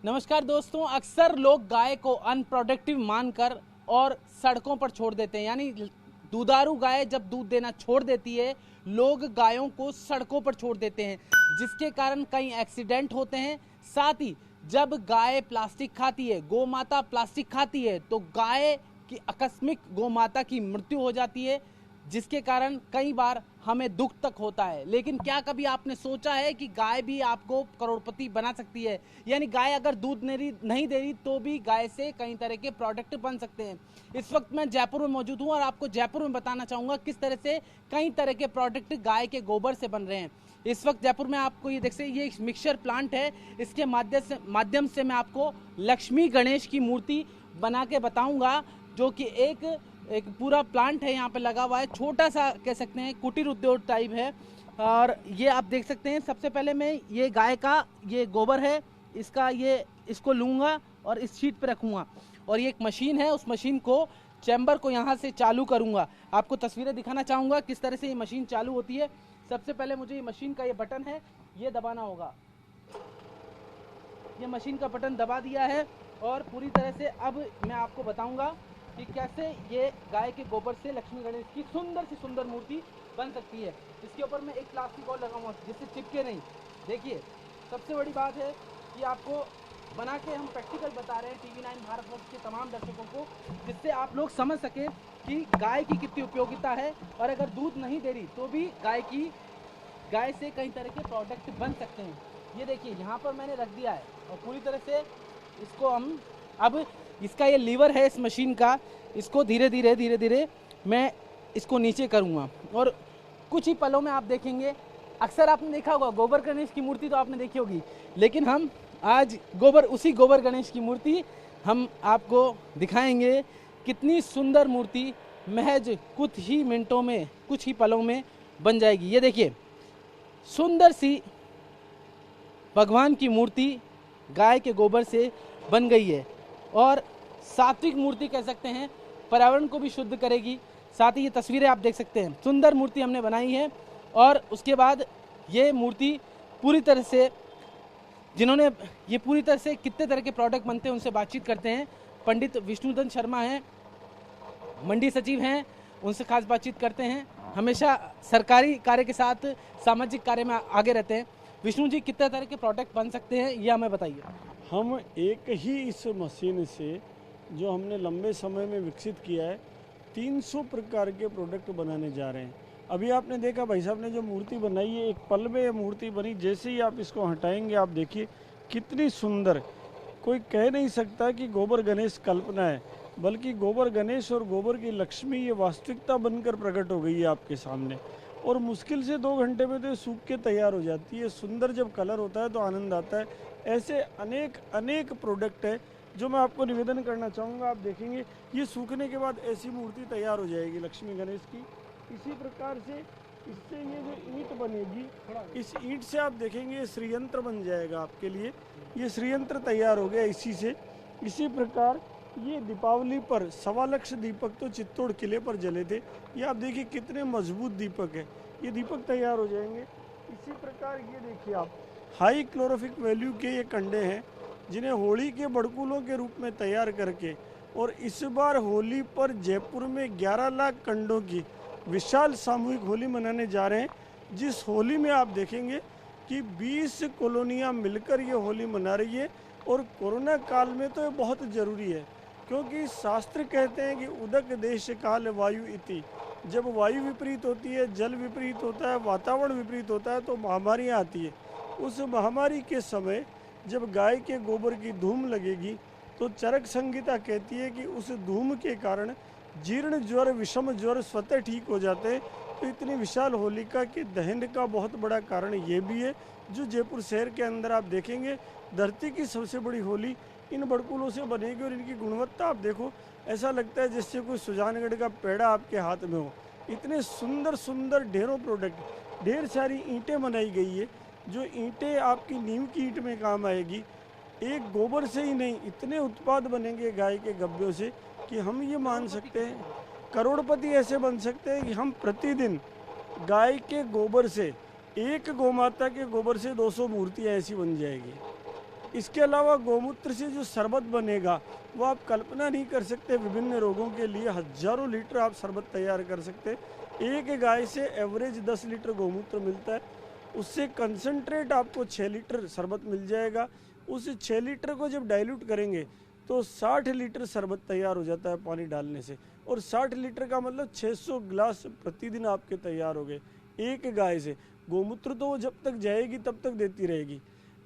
नमस्कार दोस्तों, अक्सर लोग गाय को अनप्रोडक्टिव मानकर और सड़कों पर छोड़ देते हैं। यानी दुधारू गाय जब दूध देना छोड़ देती है, लोग गायों को सड़कों पर छोड़ देते हैं, जिसके कारण कई एक्सीडेंट होते हैं। साथ ही जब गाय प्लास्टिक खाती है, गौ माता प्लास्टिक खाती है, तो गाय की आकस्मिक गौ माता की मृत्यु हो जाती है, जिसके कारण कई बार हमें दुख तक होता है। लेकिन क्या कभी आपने सोचा है कि गाय भी आपको करोड़पति बना सकती है? यानी गाय अगर दूध नहीं दे रही तो भी गाय से कई तरह के प्रोडक्ट बन सकते हैं। इस वक्त मैं जयपुर में मौजूद हूं और आपको जयपुर में बताना चाहूँगा किस तरह से कई तरह के प्रोडक्ट गाय के गोबर से बन रहे हैं। इस वक्त जयपुर में आपको ये देख सकते, ये एक मिक्सचर प्लांट है। इसके माध्यम से मैं आपको लक्ष्मी गणेश की मूर्ति बना के बताऊँगा, जो कि एक पूरा प्लांट है यहाँ पे लगा हुआ है। छोटा सा कह सकते हैं कुटीर उद्योग टाइप है। और ये आप देख सकते हैं, सबसे पहले मैं ये गाय का ये गोबर है, इसको लूँगा और इस शीट पे रखूँगा। और ये एक मशीन है, उस मशीन को चैम्बर को यहाँ से चालू करूँगा। आपको तस्वीरें दिखाना चाहूँगा किस तरह से ये मशीन चालू होती है। सबसे पहले मुझे ये मशीन का ये बटन है, ये दबाना होगा। ये मशीन का बटन दबा दिया है और पूरी तरह से अब मैं आपको बताऊँगा कि कैसे ये गाय के गोबर से लक्ष्मी गणेश की सुंदर सी सुंदर मूर्ति बन सकती है। इसके ऊपर मैं एक प्लास्टिक और लगाऊंगा जिससे चिपके नहीं। देखिए, सबसे बड़ी बात है कि आपको बना के हम प्रैक्टिकल बता रहे हैं TV9 भारतवर्ष के तमाम दर्शकों को, जिससे आप लोग समझ सकें कि गाय की कितनी उपयोगिता है। और अगर दूध नहीं दे रही तो भी गाय से कई तरह के प्रोडक्ट बन सकते हैं। ये देखिए, यहाँ पर मैंने रख दिया है और पूरी तरह से इसको हम अब इसका ये लीवर है इस मशीन का, इसको धीरे धीरे मैं इसको नीचे करूँगा और कुछ ही पलों में आप देखेंगे। अक्सर आपने देखा होगा गोबर गणेश की मूर्ति, तो आपने देखी होगी, लेकिन हम आज उसी गोबर गणेश की मूर्ति हम आपको दिखाएंगे। कितनी सुंदर मूर्ति महज कुछ ही मिनटों में, कुछ ही पलों में बन जाएगी। ये देखिए, सुंदर सी भगवान की मूर्ति गाय के गोबर से बन गई है और सात्विक मूर्ति कह सकते हैं, पर्यावरण को भी शुद्ध करेगी। साथ ही ये तस्वीरें आप देख सकते हैं, सुंदर मूर्ति हमने बनाई है। और उसके बाद ये मूर्ति पूरी तरह से, जिन्होंने ये पूरी तरह से कितने तरह के प्रोडक्ट बनते हैं उनसे बातचीत करते हैं। पंडित विष्णुधन शर्मा हैं, मंडी सचिव हैं, उनसे खास बातचीत करते हैं। हमेशा सरकारी कार्य के साथ सामाजिक कार्य में आगे रहते हैं। विष्णु जी, कितने तरह के प्रोडक्ट बन सकते हैं ये हमें बताइए। हम एक ही इस मशीन से, जो हमने लंबे समय में विकसित किया है, 300 प्रकार के प्रोडक्ट बनाने जा रहे हैं। अभी आपने देखा भाई साहब ने जो मूर्ति बनाई है, एक पल में ये मूर्ति बनी। जैसे ही आप इसको हटाएंगे, आप देखिए कितनी सुंदर। कोई कह नहीं सकता कि गोबर गणेश कल्पना है, बल्कि गोबर गणेश और गोबर की लक्ष्मी ये वास्तविकता बनकर प्रकट हो गई है आपके सामने। और मुश्किल से 2 घंटे में तो ये सूख के तैयार हो जाती है। सुंदर जब कलर होता है तो आनंद आता है। ऐसे अनेक प्रोडक्ट है जो मैं आपको निवेदन करना चाहूँगा। आप देखेंगे ये सूखने के बाद ऐसी मूर्ति तैयार हो जाएगी लक्ष्मी गणेश की। इसी प्रकार से इससे ये जो ईंट बनेगी, इस ईंट से आप देखेंगे श्रीयंत्र बन जाएगा आपके लिए। ये श्रीयंत्र तैयार हो गया इसी से। इसी प्रकार ये दीपावली पर 1.25 लाख दीपक तो चित्तौड़ किले पर जले थे। ये आप देखिए कितने मजबूत दीपक है, ये दीपक तैयार हो जाएंगे। इसी प्रकार ये देखिए आप, हाई क्लोरोफिक वैल्यू के ये कंडे हैं, जिन्हें होली के बड़कुलों के रूप में तैयार करके, और इस बार होली पर जयपुर में 11 लाख कंडों की विशाल सामूहिक होली मनाने जा रहे हैं। जिस होली में आप देखेंगे कि 20 कॉलोनियाँ मिलकर ये होली मना रही है। और कोरोना काल में तो ये बहुत ज़रूरी है, क्योंकि शास्त्र कहते हैं कि उदक देश काल वायु इति। जब वायु विपरीत होती है, जल विपरीत होता है, वातावरण विपरीत होता है, तो महामारियाँ आती है। उस महामारी के समय जब गाय के गोबर की धूम लगेगी, तो चरक संहिता कहती है कि उस धूम के कारण जीर्ण ज्वर, विषम ज्वर स्वतः ठीक हो जाते हैं। तो इतनी विशाल होलिका के दहन का बहुत बड़ा कारण ये भी है, जो जयपुर शहर के अंदर आप देखेंगे धरती की सबसे बड़ी होली इन बड़कुलों से बनेगी। और इनकी गुणवत्ता आप देखो, ऐसा लगता है जैसे कोई सुजानगढ़ का पेड़ा आपके हाथ में हो। इतने सुंदर सुंदर ढेरों प्रोडक्ट, ढेर सारी ईंटें बनाई गई है, जो ईंटें आपकी नींव की ईंट में काम आएगी। एक गोबर से ही नहीं, इतने उत्पाद बनेंगे गाय के गब्बों से कि हम ये मान सकते हैं करोड़पति ऐसे बन सकते हैं कि हम प्रतिदिन गाय के गोबर से, एक गौमाता के गोबर से 200 मूर्तियाँ ऐसी बन जाएगी। इसके अलावा गौमूत्र से जो शरबत बनेगा वो आप कल्पना नहीं कर सकते। विभिन्न रोगों के लिए हजारों लीटर आप शरबत तैयार कर सकते। एक गाय से एवरेज 10 लीटर गौमूत्र मिलता है, उससे कंसंट्रेट आपको 6 लीटर शरबत मिल जाएगा। उस 6 लीटर को जब डाइल्यूट करेंगे तो 60 लीटर शरबत तैयार हो जाता है पानी डालने से, और 60 लीटर का मतलब 600 गिलास प्रतिदिन आपके तैयार हो गए एक गाय से। गोमूत्र तो वो जब तक जाएगी तब तक देती रहेगी,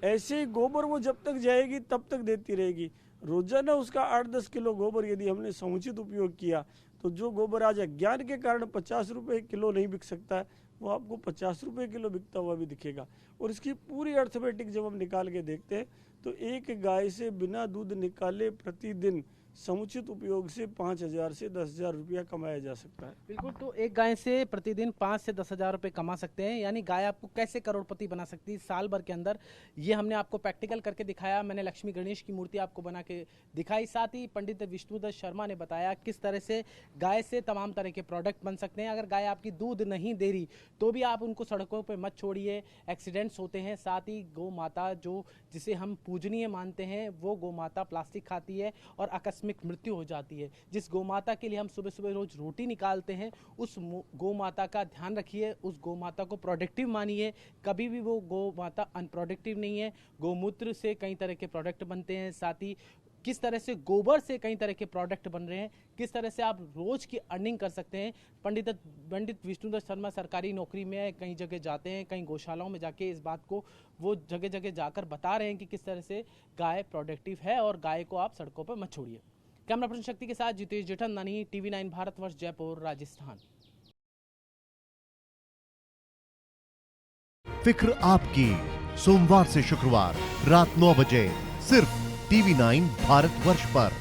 ऐसे ही गोबर वो जब तक जाएगी तब तक देती रहेगी। रोजाना उसका 8-10 किलो गोबर यदि हमने समुचित उपयोग किया तो जो गोबर आज अज्ञान के कारण 50 रुपये किलो नहीं बिक सकता है, वो आपको 50 रुपये किलो बिकता हुआ भी दिखेगा। और इसकी पूरी अर्थमेटिक जब हम निकाल के देखते हैं तो एक गाय से बिना दूध निकाले प्रतिदिन समुचित उपयोग से 5,000 से 10,000 रुपया कमाया जा सकता है। बिल्कुल, तो एक गाय से प्रतिदिन 5 से 10,000 रुपये कमा सकते हैं, यानी गाय आपको कैसे करोड़पति बना सकती है साल भर के अंदर। ये हमने आपको प्रैक्टिकल करके दिखाया। मैंने लक्ष्मी गणेश की मूर्ति आपको बना के दिखाई, साथ ही पंडित विष्णुदत्त शर्मा ने बताया किस तरह से गाय से तमाम तरह के प्रोडक्ट बन सकते हैं। अगर गाय आपकी दूध नहीं दे रही तो भी आप उनको सड़कों पर मत छोड़िए, एक्सीडेंट्स होते हैं। साथ ही गौ माता जो जिसे हम पूजनीय मानते हैं वो गौ माता प्लास्टिक खाती है और आकस्मिक मृत्यु हो जाती है। जिस गौ माता के लिए हम सुबह सुबह रोज रोटी निकालते हैं उस गौ माता का ध्यान रखिए, उस गौ माता को प्रोडक्टिव मानिए, कभी भी वो गौ माता अनप्रोडक्टिव नहीं है। गौमूत्र से कई तरह के प्रोडक्ट बनते हैं, साथ ही किस तरह से गोबर से कई तरह के प्रोडक्ट बन रहे हैं, किस तरह से आप रोज की अर्निंग कर सकते हैं। पंडित विष्णुदत्त शर्मा सरकारी नौकरी में है, कई जगह जाते हैं, कई गौशालाओं में जाके इस बात को वो जगह जगह जाकर बता रहे हैं कि किस तरह से गाय प्रोडक्टिव है और गाय को आप सड़कों पर मत छोड़िए। कैमरा पर्सन शक्ति के साथ जितेश जेठमलानी, TV9 भारतवर्ष, जयपुर, राजस्थान। फिक्र आपकी, सोमवार से शुक्रवार रात 9 बजे सिर्फ TV9 भारतवर्ष पर।